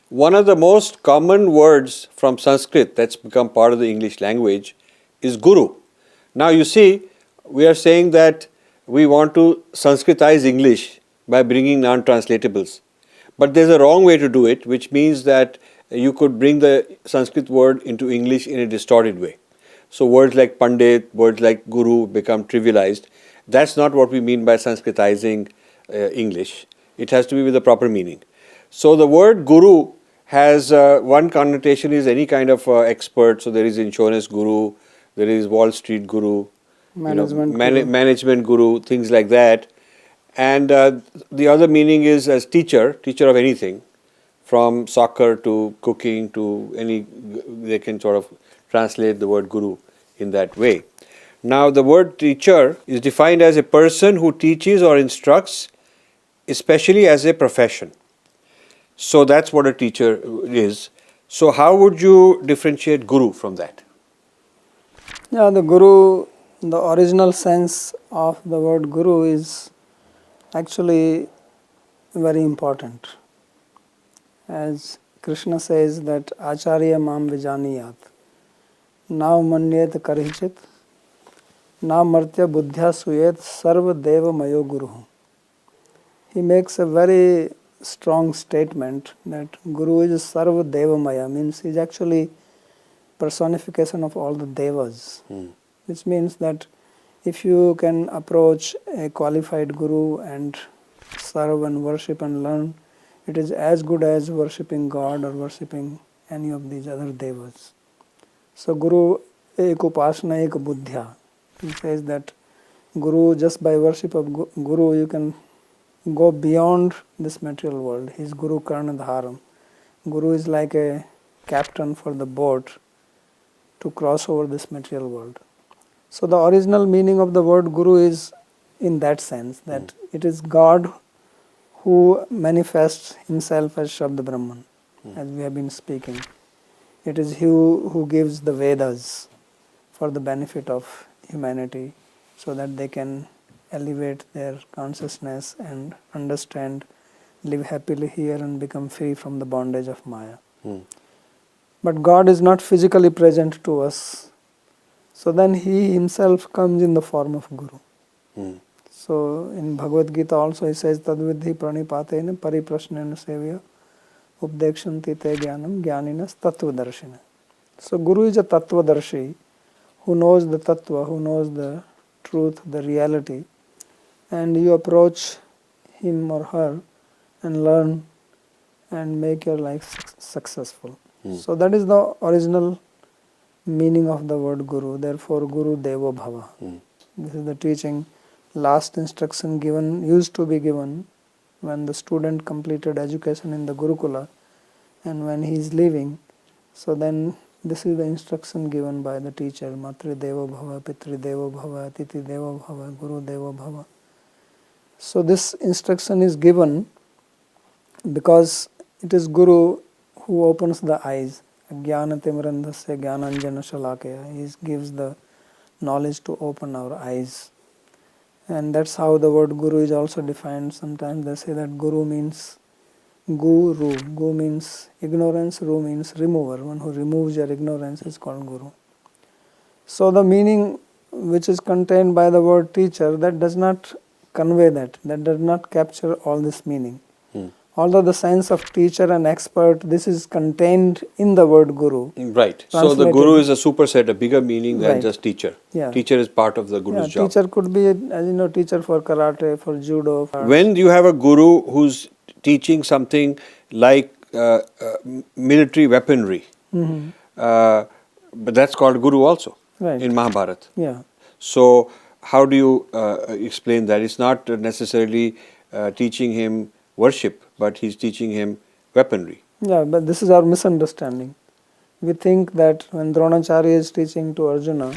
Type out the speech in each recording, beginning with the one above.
One of the most common words from Sanskrit that's become part of the English language is guru. Now you see, we are saying that we want to Sanskritize English by bringing non-translatables. But there's a wrong way to do it, which means that you could bring the Sanskrit word into English in a distorted way. So words like Pandit, words like Guru become trivialized. That's not what we mean by Sanskritizing English. It has to be with the proper meaning. So the word Guru has one connotation is any kind of expert. So there is insurance guru, there is Wall Street guru, management guru, things like that. And the other meaning is as teacher of anything, from soccer to cooking to any, they can sort of translate the word guru in that way. Now the word teacher is defined as a person who teaches or instructs, especially as a profession. So that's what a teacher is. So how would you differentiate guru from that? Yeah, the guru, the original sense of the word guru is actually very important. As Krishna says that Acharya mam vijaniyat, na manyet karichit, na martya buddhya suyet sarva deva mayo guru. He makes a very strong statement that Guru is Sarva Deva Maya, means he is actually personification of all the devas, which means that if you can approach a qualified Guru and serve and worship and learn, it is as good as worshipping God or worshipping any of these other devas. So Guru ek upasana ek buddhya. He says that Guru, just by worship of Guru, you can go beyond this material world. He is Guru Karna Dharam. Guru is like a captain for the boat to cross over this material world. So the original meaning of the word Guru is in that sense, that it is God who manifests himself as Shabda Brahman, as we have been speaking. It is he who gives the Vedas for the benefit of humanity so that they can elevate their consciousness and understand, live happily here and become free from the bondage of Maya. But God is not physically present to us. So then He Himself comes in the form of Guru. So in Bhagavad Gita also He says, Tadvidhi pranipatena pariprasnena sevya updekshanti te jnanam jnaninas tattvadarshina. So Guru is a tattvadarshi who knows the tattva, who knows the truth, the reality, and you approach him or her and learn and make your life successful. So that is the original meaning of the word Guru. Therefore, Guru Devo Bhava. This is the teaching, last instruction used to be given when the student completed education in the Gurukula and when he is leaving. So then this is the instruction given by the teacher, Matri Devo Bhava, Pitri Devo Bhava, Atiti Devo Bhava, Guru Devo Bhava. So this instruction is given because it is Guru who opens the eyes. Jnana timrandhasya jnananjana shalakaya. He gives the knowledge to open our eyes. And that's how the word Guru is also defined. Sometimes they say that Guru means Guru. Gu means ignorance, Ru means remover. One who removes your ignorance is called Guru. So the meaning which is contained by the word teacher, that does not convey that does not capture all this meaning. Although the sense of teacher and expert, this is contained in the word Guru. Right. So the Guru is a superset, a bigger meaning than just teacher. Yeah. Teacher is part of the Guru's job. Teacher could be, as you know, teacher for karate, for judo. When you have a Guru who's teaching something like military weaponry, but that's called Guru also in Mahabharata. Yeah. So how do you explain that? It's not necessarily teaching him worship, but he's teaching him weaponry. Yeah, but this is our misunderstanding. We think that when Dronacharya is teaching to Arjuna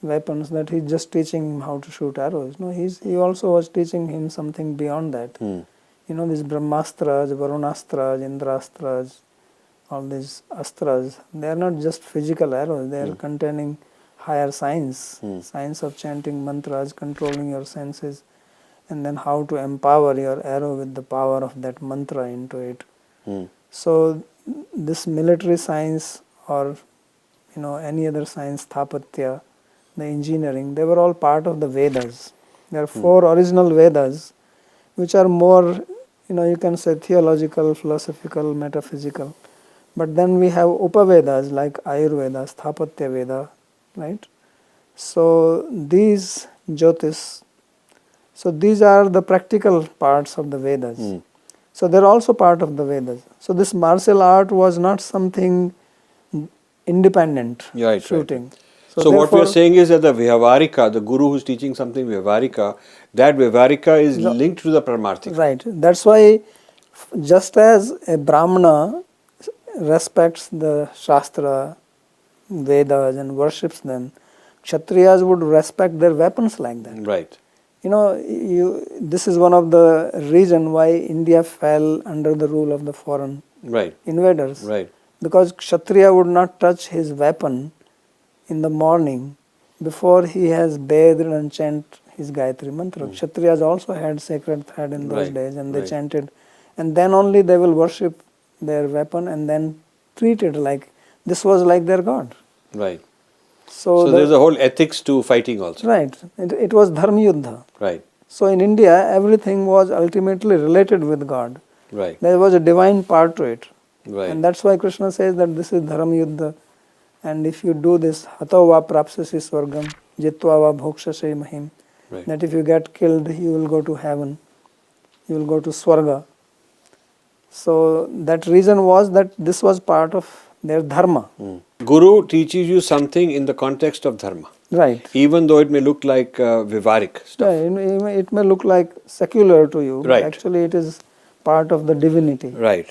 weapons, that he's just teaching him how to shoot arrows. No, he also was teaching him something beyond that. You know, these Brahmastras, Varunastras, Indrastras, all these astras, they are not just physical arrows, they are containing higher science, science of chanting mantras, controlling your senses, and then how to empower your arrow with the power of that mantra into it. So this military science or any other science, Sthapatya, the engineering, they were all part of the Vedas. There are 4 original Vedas which are more, you can say theological, philosophical, metaphysical. But then we have Upavedas like Ayurveda, Sthapatya Veda, right? So these Jyotish, so these are the practical parts of the Vedas. So they're also part of the Vedas. So this martial art was not something independent shooting. Right. So what we are saying is that the Vyavarika, the guru who's teaching something Vyavarika, that Vyavarika is linked to the Paramarthika. Right. That's why just as a Brahmana respects the Shastra, Vedas and worships them, Kshatriyas would respect their weapons like that. Right. This is one of the reason why India fell under the rule of the foreign invaders. Right. Because Kshatriya would not touch his weapon in the morning before he has bathed and chant his Gayatri mantra. Kshatriyas also had sacred thread in those days, and they chanted, and then only they will worship their weapon and then treat it like this was like their god. Right. So there's a whole ethics to fighting also. Right. It was dharma yuddha. Right. So in India, everything was ultimately related with God. Right. There was a divine part to it. Right. And that's why Krishna says that this is dharma yuddha. And if you do this, hato va prapsasi swargam, jitva va bhokshase mahim, that if you get killed, you will go to heaven, you will go to swarga. So that reason was that this was part of their dharma. Guru teaches you something in the context of dharma. Right. Even though it may look like Vivarik stuff. Yeah, it may look like secular to you, but actually it is part of the divinity. Right.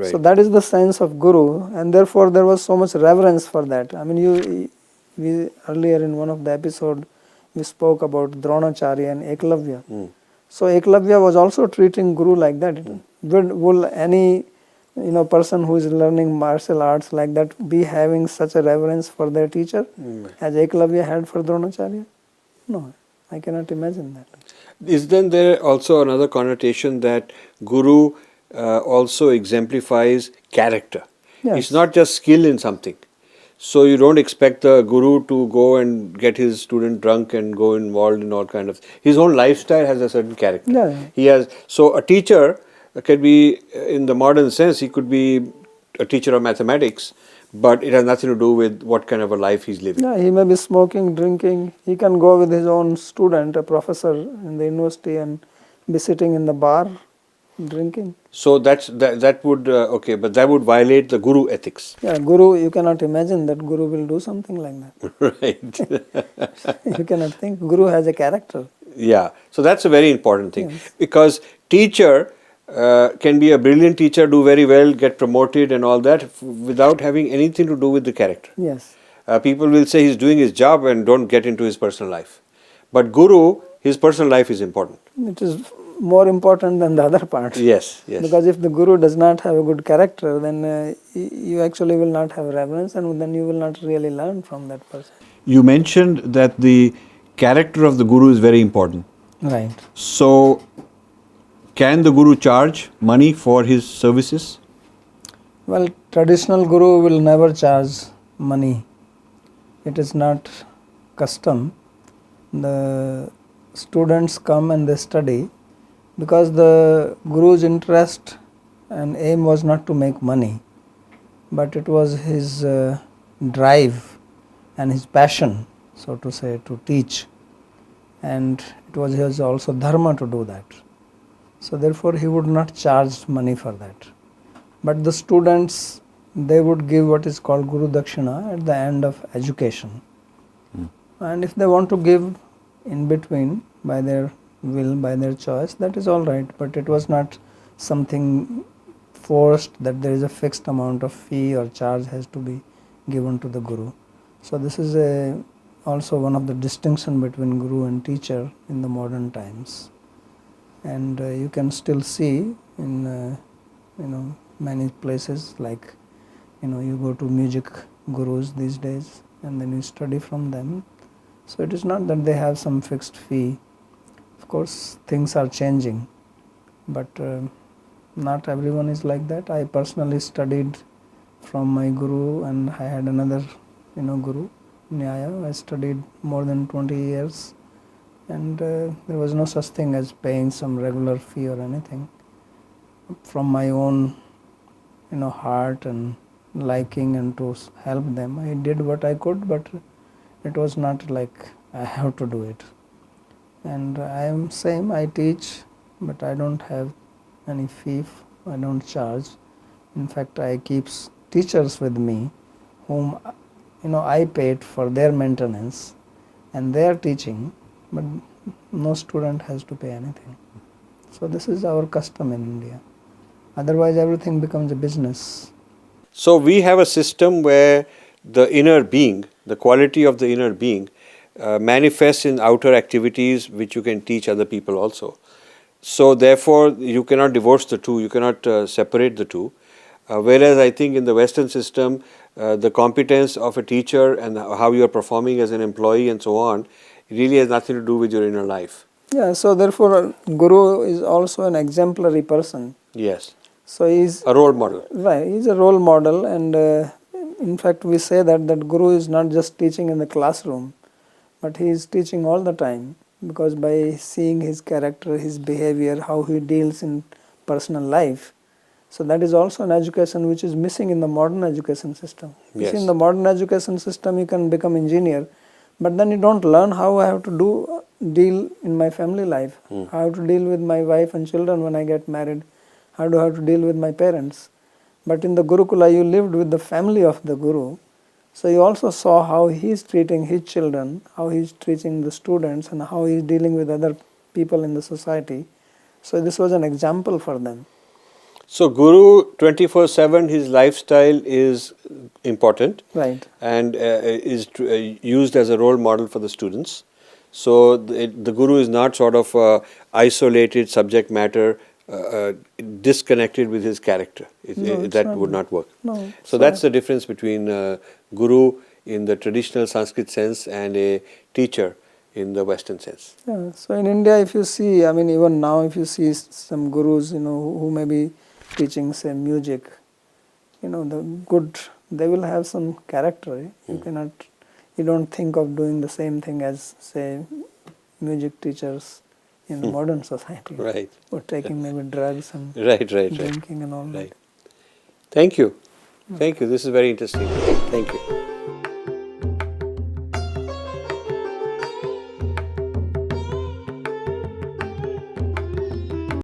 So that is the sense of Guru, and therefore there was so much reverence for that. I mean, we earlier in one of the episode we spoke about Dronacharya and Eklavya. So Eklavya was also treating Guru like that. Will any person who is learning martial arts like that be having such a reverence for their teacher as Eklavya had for Dronacharya? No, I cannot imagine that. Is then there also another connotation that Guru also exemplifies character? Yes. It's not just skill in something. So you don't expect the Guru to go and get his student drunk and go involved in all kind of... His own lifestyle has a certain character. Yeah. So a teacher can be, in the modern sense, he could be a teacher of mathematics, but it has nothing to do with what kind of a life he's living. Yeah, he may be smoking, drinking. He can go with his own student, a professor in the university, and be sitting in the bar drinking. So that would but that would violate the Guru ethics. Yeah, Guru, you cannot imagine that Guru will do something like that. Right. You cannot think. Guru has a character. Yeah. So that's a very important thing. Yes. Because teacher can be a brilliant teacher, do very well, get promoted and all that without having anything to do with the character. Yes. People will say he's doing his job and don't get into his personal life. But Guru, his personal life is important. It is more important than the other parts. Yes. Because if the Guru does not have a good character, then you actually will not have reverence, and then you will not really learn from that person. You mentioned that the character of the Guru is very important. Right. So, can the Guru charge money for his services? Well, traditional Guru will never charge money. It is not custom. The students come and they study because the Guru's interest and aim was not to make money, but it was his drive and his passion, so to say, to teach, and it was his also dharma to do that. So therefore he would not charge money for that. But the students, they would give what is called Guru Dakshina at the end of education. And if they want to give in between by their will, by their choice, that is all right. But it was not something forced that there is a fixed amount of fee or charge has to be given to the Guru. So this is also one of the distinction between Guru and teacher in the modern times. And you can still see in many places, like you go to music gurus these days and then you study from them. So it is not that they have some fixed fee. Of course things are changing, but not everyone is like that. I personally studied from my guru, and I had another, guru, Nyaya. I studied more than 20 years, and there was no such thing as paying some regular fee or anything. From my own, heart and liking and to help them, I did what I could, but it was not like I have to do it. And I am same, I teach, but I don't have any fee, I don't charge. In fact, I keep teachers with me whom I paid for their maintenance and their teaching, but no student has to pay anything. So this is our custom in India. Otherwise everything becomes a business. So we have a system where the inner being, the quality of the inner being, manifests in outer activities which you can teach other people also. So therefore you cannot divorce the two, you cannot separate the two. Whereas I think in the Western system, the competence of a teacher and how you are performing as an employee and so on really has nothing to do with your inner life. Yeah, so therefore Guru is also an exemplary person. Yes. So he's a role model. Right, he's a role model, and in fact we say that Guru is not just teaching in the classroom, but he is teaching all the time, because by seeing his character, his behavior, how he deals in personal life. So that is also an education which is missing in the modern education system. You Yes. see, in the modern education system you can become engineer, but then you don't learn how I have to deal in my family life, how I have to deal with my wife and children when I get married, how do I have to deal with my parents. But in the Gurukula you lived with the family of the Guru, so you also saw how he is treating his children, how he is treating the students, and how he is dealing with other people in the society. So this was an example for them. So Guru 24/7, his lifestyle is important, Right. and is used as a role model for the students. So the Guru is not sort of isolated subject matter, disconnected with his character. That would not work. No. So that's the difference between Guru in the traditional Sanskrit sense and a teacher in the Western sense. Yeah. So in India, if you see, I mean, even now, if you see some gurus, who may be teaching, say, music, they will have some character. You don't think of doing the same thing as, say, music teachers in the modern society. Right. Or taking maybe drugs and Right. drinking and all that. Thank you. Thank you. This is very interesting. Thank you.